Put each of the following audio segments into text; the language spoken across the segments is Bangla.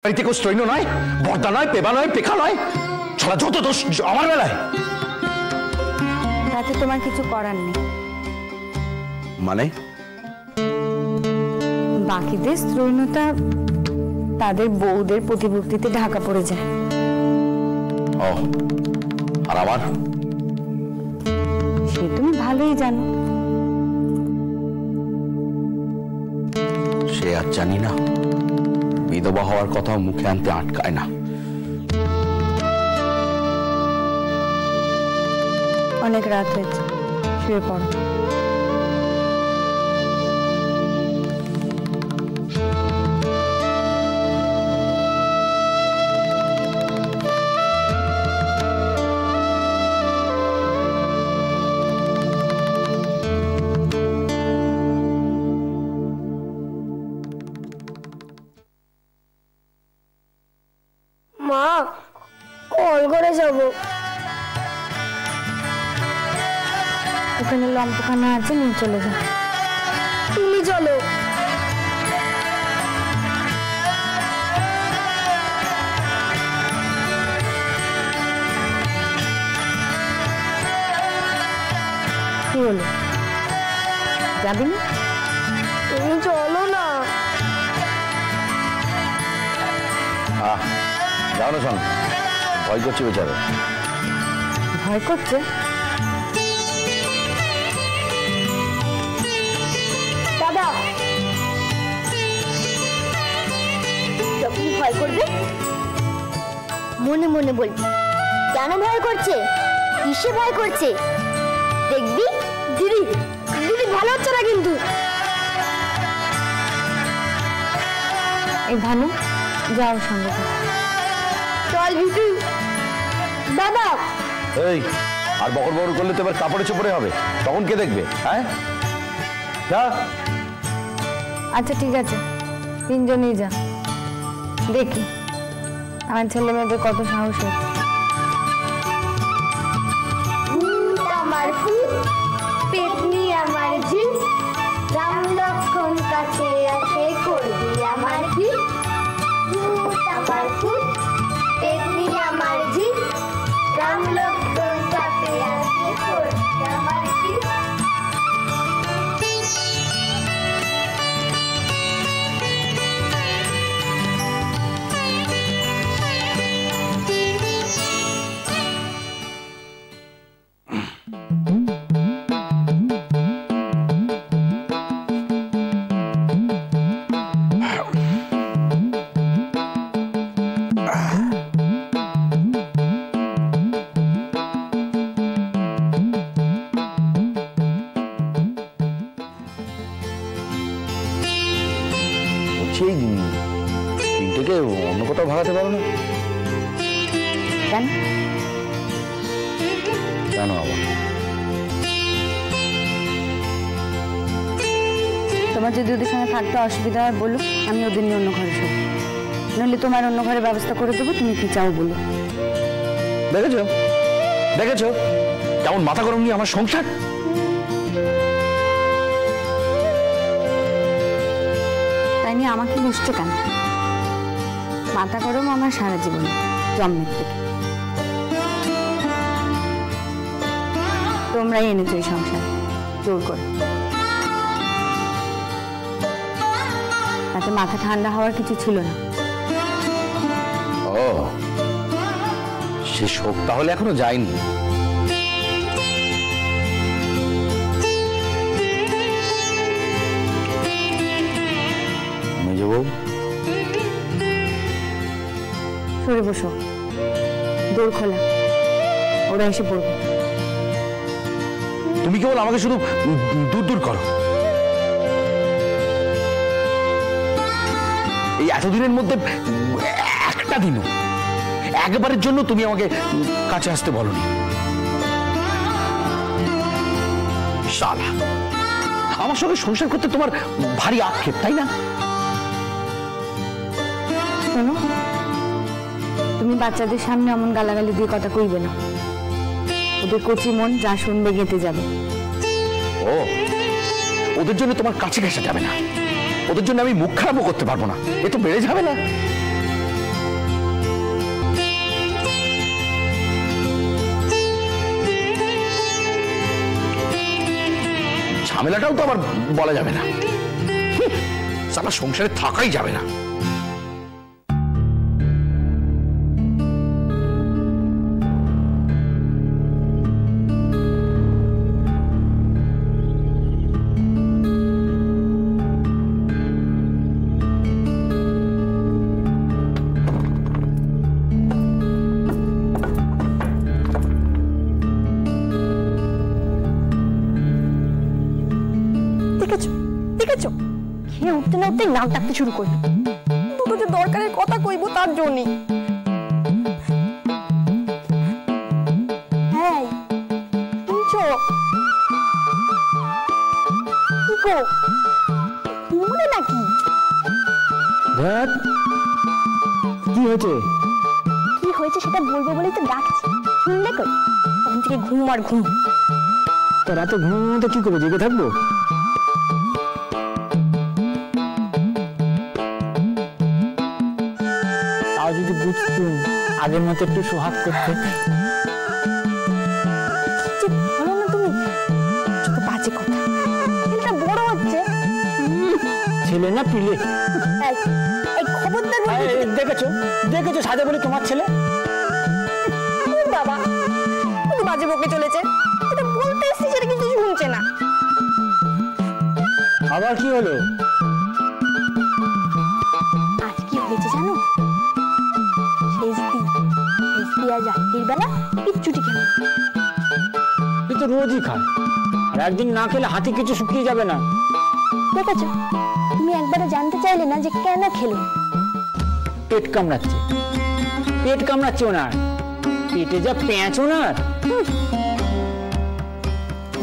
বাড়িতে কেউ স্ত্রৈন নয়, বর্দা নয়, পেবা নয়, পেখা নয়, ছড়া যত দোষ আমার বেলায়। তাতে তোমার কিছু করার নেই। মানে বাকিদের স্ত্রৈণতা তাদের বউদের প্রতিভক্তিতে ঢাকা পড়ে যায়। ও আর আমার? সে তুমি ভালোই জানো। সে আর জানি না, বিধবা হওয়ার কথাও মুখে আনতে আটকায় না। অনেক রাত হয়েছে, শুয়ে পড়ো। মা, কল করে যাবো। ওখানে লম্পখানা আছে, নিয়ে চলে যাও। তুমি চলো। কি হলো, যাবি না? তুমি চলো না। যাও না, শোন, ভয় করছি বেচারা। ভয় করছে? দাদা, যখন ভয় করবে মনে মনে বলবি কেন ভয় করছে, কিসে ভয় করছে, দেখবি দিদি দিদি ভালো হচ্ছে না কিন্তু। এই ভানু, যাও সঙ্গে। চল ভিটু। দাদা, এই আর বকর বকর করলে তো এবার কাপড়ে চোপড়ে হবে, তখন কে দেখবে? হ্যাঁ, যা। আচ্ছা ঠিক আছে, তিনজনেই যা। দেখি আমার ছেলে মেয়েদের কত সাহস হচ্ছে। আমার ফুল পেতনি আমার ঝিল, রাম লক্ষণ কাছে আসে করবি আমার ঝিল। আমার ফুল পেতনি আমার ঝিল, রাম লক্ষণ কাছে আসে করবি আমার ঝিল। তিনটেকে অন্য কোথাও ভাগাতে পারো না কেন? কেন আবার? তোমার যদি ওদের সঙ্গে থাকতে অসুবিধা হয় বলো, আমি ওদের নিয়ে অন্য ঘরে শোবো। নইলে তোমার অন্য ঘরে ব্যবস্থা করে দেবো, তুমি কি চাও বলো। দেখেছো দেখেছো কেমন মাথা গরম নিয়ে আমার সংসার। তাই নিয়ে আমাকে বুঝছো কেন? মাথা গরম আমার সারা জীবন, জন্মের থেকে। তোমরাই এনেছো এই সংসার জোর করে। তাতে মাথা ঠান্ডা হওয়ার কিছু ছিল না। ও, সে শোক তাহলে এখনো যায়নি। মেজো বউ, সরে বসো, দৌড় খোলা, ওরা এসে পড়বে। তুমি কেবল আমাকে শুধু দূর দূর করো। এই এতদিনের মধ্যে একটা দিনও একবারের জন্য তুমি আমাকে কাছে আসতে বলনি। শালা, আমার সঙ্গে সংসার করতে তোমার ভারী আক্ষেপ, তাই না? শোনো, তুমি বাচ্চাদের সামনে এমন গালাগালি দিয়ে কথা কইবে না। ওদের কচি মন যা শুনবে গেঁথে যাবে। ও, ওদের জন্য তোমার কাছে ঘেঁষা যাবে না, ওদের জন্য আমি মুখ খারাপও করতে পারবো না, এ তো বেড়ে যাবে না। ঝামেলাটাও তো আবার বলা যাবে না, সারা সংসারে থাকাই যাবে না। খেয়ে উঠতে না উঠতে নাক ডাকতে শুরু করলো। দুটো যে দরকারের কথা কইবো তার জন্যই। হ্যাঁ শুনছো কি গো, ঘুমোলে নাকি? দেখ কি হয়েছে? কি হয়েছে সেটা বলবো বলেই তো ডাকছি, শুনলে কই? তখন থেকে ঘুম আর ঘুম। তো রাতে ঘুমোতে কি করবো, জেগে থাকবো? তাও যদি বুঝতুম আগের মতো একটু সোহাগ করতে। বলো না তুমি, যত বাজে কথা। ছেলেটা বড় হচ্ছে। ছেলে না পিলে? এই খবরদার বলবি। দেখেছো দেখেছো সাজে বলে তোমার ছেলে। বাবা শুধু বাজে বকে চলেছে, এটা বলতে এসেছি সেটা কিছু শুনছে না। আবার কি হলো? আজ কি হয়েছে জানো? শেষ আজ রাত্রির বেলা কিচ্ছুটি খেলো। তুই তো রোজই খায়, আর একদিন না খেলে হাতি কিছু শুকিয়ে যাবে না। দেখেছো, তুমি একবারও জানতে চাইলে না যে কেন খেলো? পেট কামড়াচ্ছে, পেট কামড়াচ্ছে ওনার, পেটে যা পেঁচ ওনার।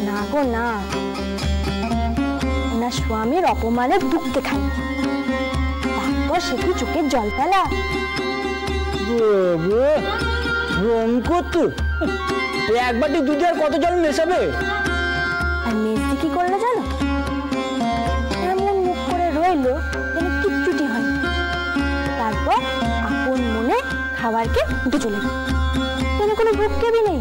না গো না, ওনার স্বামীর অপমানে দুঃখে খায়, তারপর সে কি চোখের জল ফেলা। রং করতো এক বাটি দুধে আর কত জল মেশাবে? আর মেজদি কি করলো জানো? এমন মুখ করে রইলো যেন কিচ্ছুটি হয়নি। তারপর আপন মনে খাবারকে উঠে চলে গেল, যেন কোনো ভুক্কেবি নেই।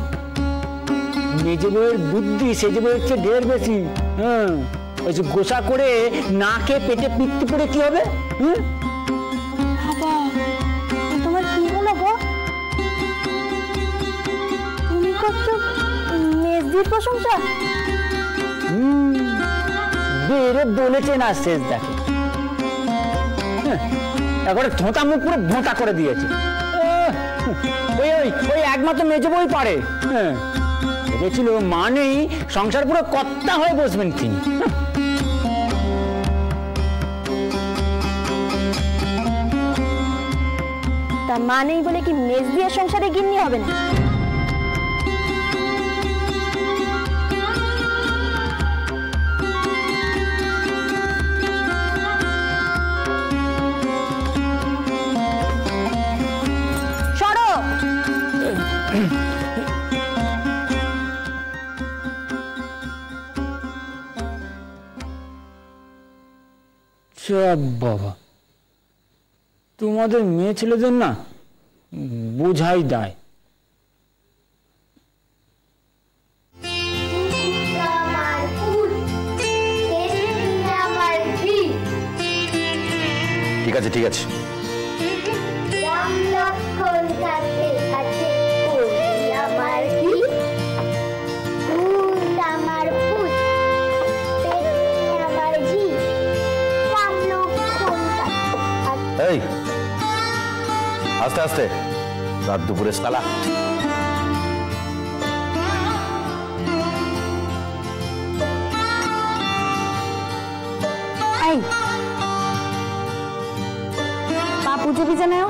মেজে বউয়ের বুদ্ধি সেজে বউয়ের চেয়ে ঢের বেশি। হ্যাঁ, ওই যে গোসা করে না খেয়ে পেটে পিত্তি পড়ে কি হবে? বাবা তোমার কি হলো গো? তুমি করছো মেজদির প্রশংসা? বেড়ে বলেছে না শেষ দেখে, একবারে ধোঁতা মুখ পুরো ভোঁতা করে দিয়েছে। ওই ওই ওই একমাত্র মেজে বই পারে। হ্যাঁ, ভেবেছিল মানেই সংসার পুরো কর্তা হয়ে বসবেন তিনি। তা মানেই বলে কি মেজদি আর সংসারে গিন্নি হবে না? সরো। সব বাবা, তোমাদের মেয়ে ছেলেদের না বোঝাই দায়। ঠিক আছে ঠিক আছে, এই আস্তে আস্তে, রাত দুপুরে সালা। এই পা পুজো ভিজে নাও।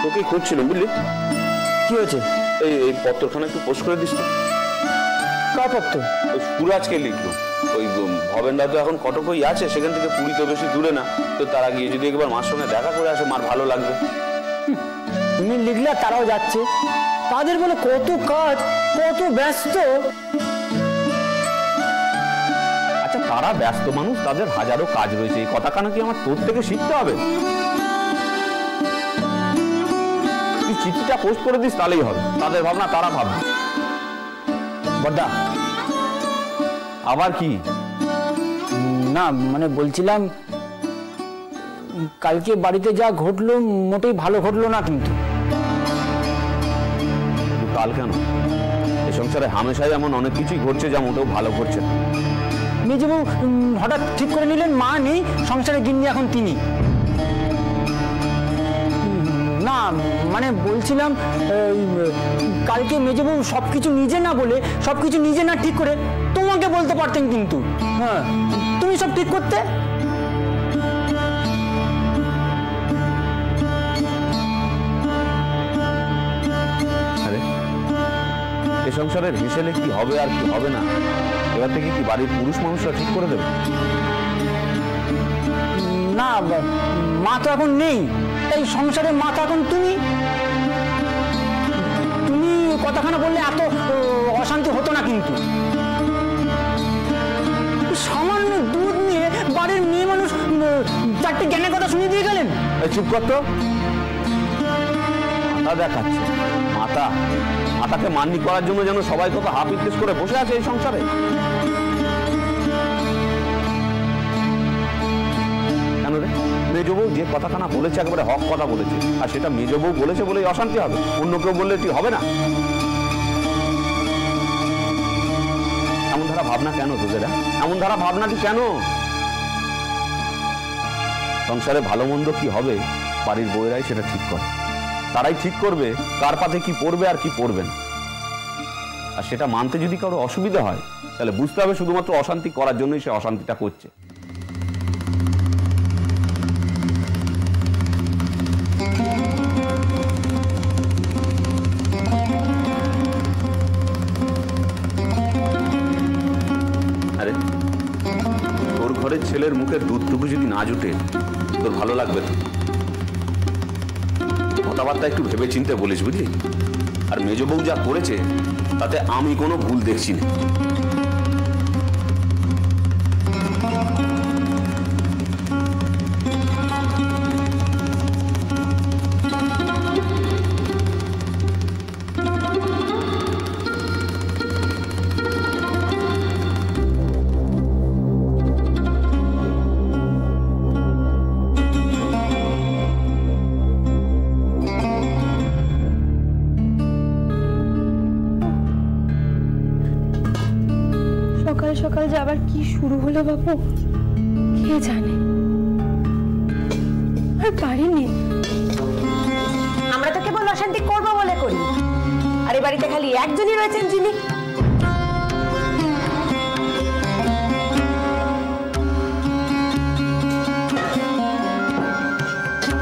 তোকে খুঁজছিল বুঝলি? কি হয়েছে? এই পত্রখানা একটু পোস্ট করে দিস তো। কার পত্র? ওই সুরাজকে লিখলো। ওই ভবেনদা তো এখন কটকই আছে, সেখান থেকে পুরী তো বেশি দূরে না, তো তারা গিয়ে যদি একবার মার সঙ্গে দেখা করে আসে মার ভালো লাগবে। তুমি লিখলে তারাও যাচ্ছে, তাদের বলে কত কাজ, কত ব্যস্ত। আচ্ছা তারা ব্যস্ত মানুষ, তাদের হাজারো কাজ রয়েছে, এই কথাখানা কি আমার তোর থেকে শিখতে হবে? তুই চিঠিটা পোস্ট করে দিস তাহলেই হবে, তাদের ভাবনা তারা ভাববে। বড়দা আবার কি? না মানে বলছিলাম, কালকে বাড়িতে যা ঘটলো মোটেই ভালো ঘটলো না। কিন্তু কাল কেন? এই সংসারে হামেশাই এমন অনেক কিছুই ঘটছে যা মোটেও ভালো ঘটছে না। মেজবউ হঠাৎ ঠিক করে নিলেন মা নেই, সংসারে গিন্নি এখন তিনি। না মানে বলছিলাম, কালকে মেজবউ সবকিছু নিজে না বলে, সবকিছু নিজে না ঠিক করে তোমাকে বলতে পারতেন, কিন্তু হ্যাঁ তুমি সব ঠিক করতে। আরে এই সংসারের হিসেবে কি হবে আর কি হবে না এবার থেকে কি বাড়ির পুরুষ মানুষরা ঠিক করে দেবে? না মা তো এখন নেই, তাই সংসারের মা তো এখন তুমি। তুমি কথাখানা বললে এত অশান্তি হতো না। কিন্তু সামান্য দুধ নিয়ে বাড়ির মেয়ে মানুষ চারটে জ্ঞানের কথা শুনিয়ে দিয়ে গেলেন। চুপ কর তো। মাথা দেখাচ্ছে, মাথাকে মান্নি করার জন্য যেন সবাই কত হাফ ইতিস করে বসে আছে এই সংসারে। কেন রে? মেজবউ যে কথাখানা বলেছে একেবারে হক কথা বলেছে, আর সেটা মেজবউ বলেছে বলেই অশান্তি হবে, অন্য কেউ বললে ঠিক হবে না। এমন ধারা ভাবনা কেন তোদের? এমন ধারা ভাবনাটি কেন? সংসারে ভালো মন্দ কি হবে বাড়ির বউয়েরাই সেটা ঠিক করে, তারাই ঠিক করবে কার পাতে কি পড়বে আর কি পড়বে না। আর সেটা মানতে যদি কারো অসুবিধা হয় তাহলে বুঝতে হবে শুধুমাত্র অশান্তি করার জন্যই সে অশান্তিটা করছে। আরে তোর ঘরের ছেলের মুখের দুধটুকু যদি না জুটে তোর ভালো লাগবে তো? কথাবার্তা একটু ভেবে চিন্তে বলিস, বুঝলি? আর মেজবউ যা করেছে তাতে আমি কোনো ভুল দেখছি না। সকাল যে আবার কি শুরু হলো বাবু, কে জানে। আর পারিনি। আমরা তো কেবল অশান্তি করবো বলে করি, আর এই বাড়িতে খালি একজনই রয়েছেন যিনি।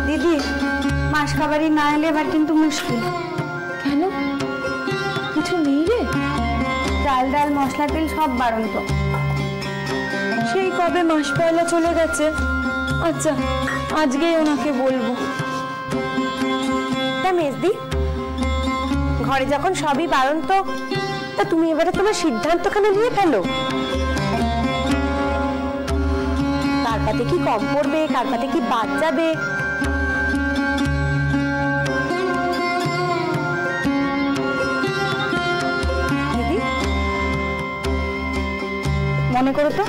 দিদি মাস খাবারই না এলে এবার কিন্তু মুশকিল। কেন? কিছু নেই রে? চাল ডাল মশলা তেল সব বাড়ন্ত। সেই কবে মাস পয়লা চলে গেছে। আচ্ছা আজকেই ওনাকে বলবো। তা মেজদি, ঘরে যখন সবই বাড়ন্ত, তা তুমি এবারে তোমার সিদ্ধান্তখানে নিয়ে ফেলো। কার পাতে কি কম পড়বে, কার পাতে কি বাদ যাবে। মনে করো তো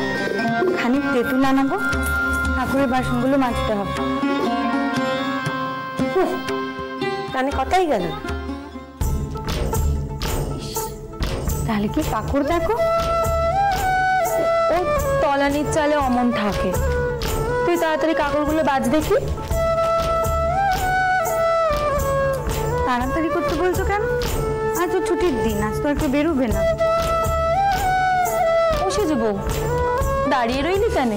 খানিক তেঁতুল আনাবো, ঠাকুরের বাসনগুলো মাজতে হবে। কানে কথাই গেল। তাহলে কি কাকুর দেখো, ও তলানির চালে অমন থাকে। তুই তাড়াতাড়ি কাকুরগুলো বাজ দেখি। তাড়াতাড়ি করতে বলছো কেন? আজ তো ছুটির দিন, আজ তো একটু বেরোবে না। বসে যাবো, দাঁড়িয়ে রইলি কেন?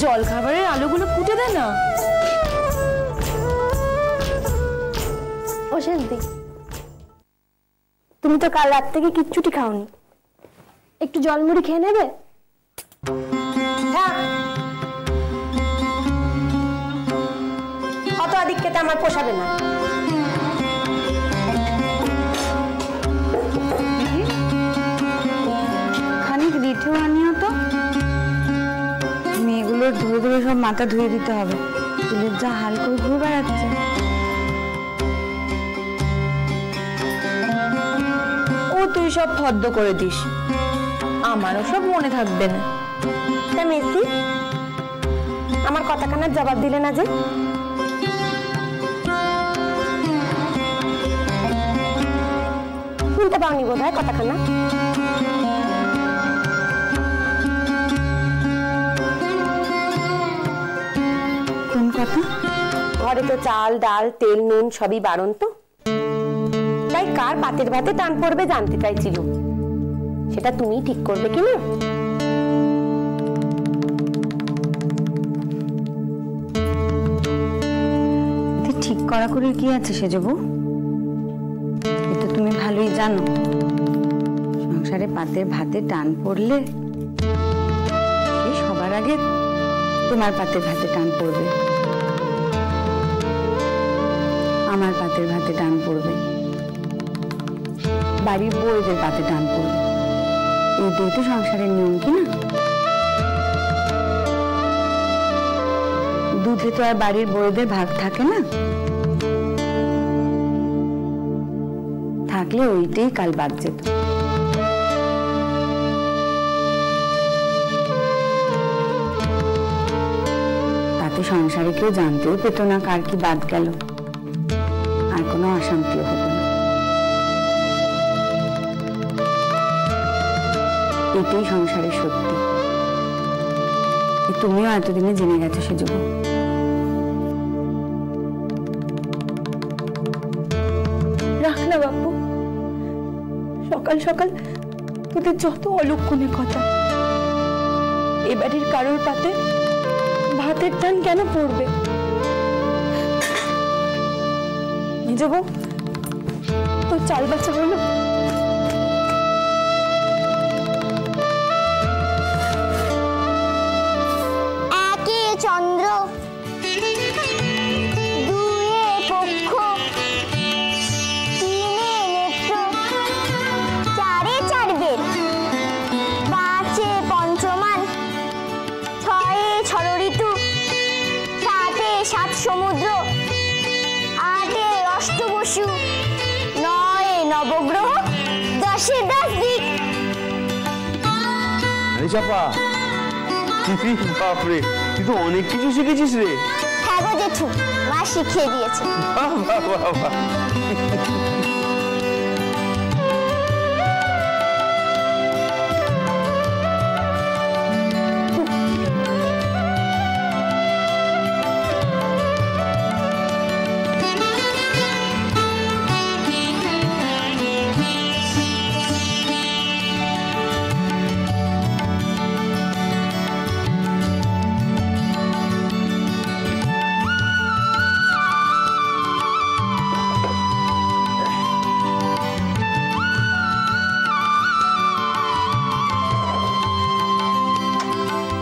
জল খাবারের আলুগুলো কুটে দে না। ও অশেষ দিক। তুমি তো কাল রাত থেকে কিচ্ছুটি খাওনি, একটু জলমুড়ি খেয়ে নেবে? অত আদিক খেতে আমার পোষাবে না। খানিক রিঠেও আনিও তো, মেয়েগুলোর ধরে ধরে সব মাথা ধুয়ে দিতে হবে, চুলের যা হাল করে ঘুরে বেড়াচ্ছে। ও তুই সব ফদ্দ করে দিস, আমারও সব মনে থাকবে না। তা মেসি, আমার কথা কানার জবাব দিলে না যে? শুনতে পাওনি বোধ হয় কথাখানা? কোন কথা? ঘরে তো চাল ডাল তেল নুন সবই বারণ, তো তাই কার পাতের ভাতে টান পড়বে জানতে চাইছিল। সেটা তুমি ঠিক করবে কিনা? ঠিক করা করে কি আছে সেজবু? এটা তুমি ভালোই জানো, সংসারে পাতের ভাতে টান পড়লে সবার আগে তোমার পাতের ভাতে টান পড়বে, আমার পাতের ভাতে টান পড়বে, বাড়ির বউদের পাতে টান পড়বে। এইটাই তো সংসারের নিয়ম, কি না? দুধে তো আর বাড়ির বউদের ভাগ থাকে না, থাকলে ওইটাই কাল বাদ যেত। তাতে সংসারে কেউ জানতেও পেত না কার কি বাদ গেল, আর কোনো অশান্তিও হতো না। এটাই সংসারের সত্যি, তুমিও এতদিনে জেনে গেছো সেজন্য। রাখ না বাপু, সকাল সকাল তোদের যত অলক্ষণের কথা। এ বাড়ির কারোর পাতে ভাতের টান কেন পড়বে? নিজবো তোর চাল বাচ্চা হলো? একে চন্দ্র, দুয়ে পক্ষ, তিনে নেত্র, চারে চার বেদ, পাঁচে পঞ্চমান, ছয়ে ষড় ঋতু, সাতে সাত সমুদ্র, আটে অষ্টবসু, নয়ে নবগ্রহ, দশে 10 দিক। আরে চাপা, বাপরে, তুই তো অনেক কিছু শিখেছিস রে। হ্যাঁ গো জেঠু, মা শিখিয়ে দিয়েছে। বাহ, বাহ, বাহ, বাহ।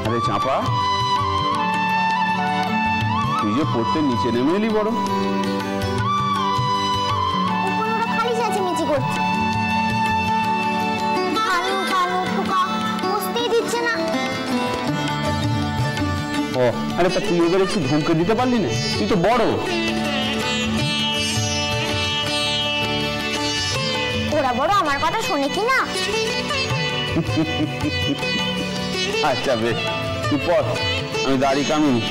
আরে চাপা, তুই যে পড়তে নিচে নেমে এলি বড়। উপরে খালি চেঁচামেচি করছে, কানু কানু খোকা বুঝতেই দিচ্ছে না। ও আরে তা তুই ওদের একটু ধমকে দিতে পারলি না? তুই তো বড়। ওরা বড় আমার কথা শোনে কি না? আচ্ছা বেশ, তুই পড়, আমি দাড়ি কামিনি।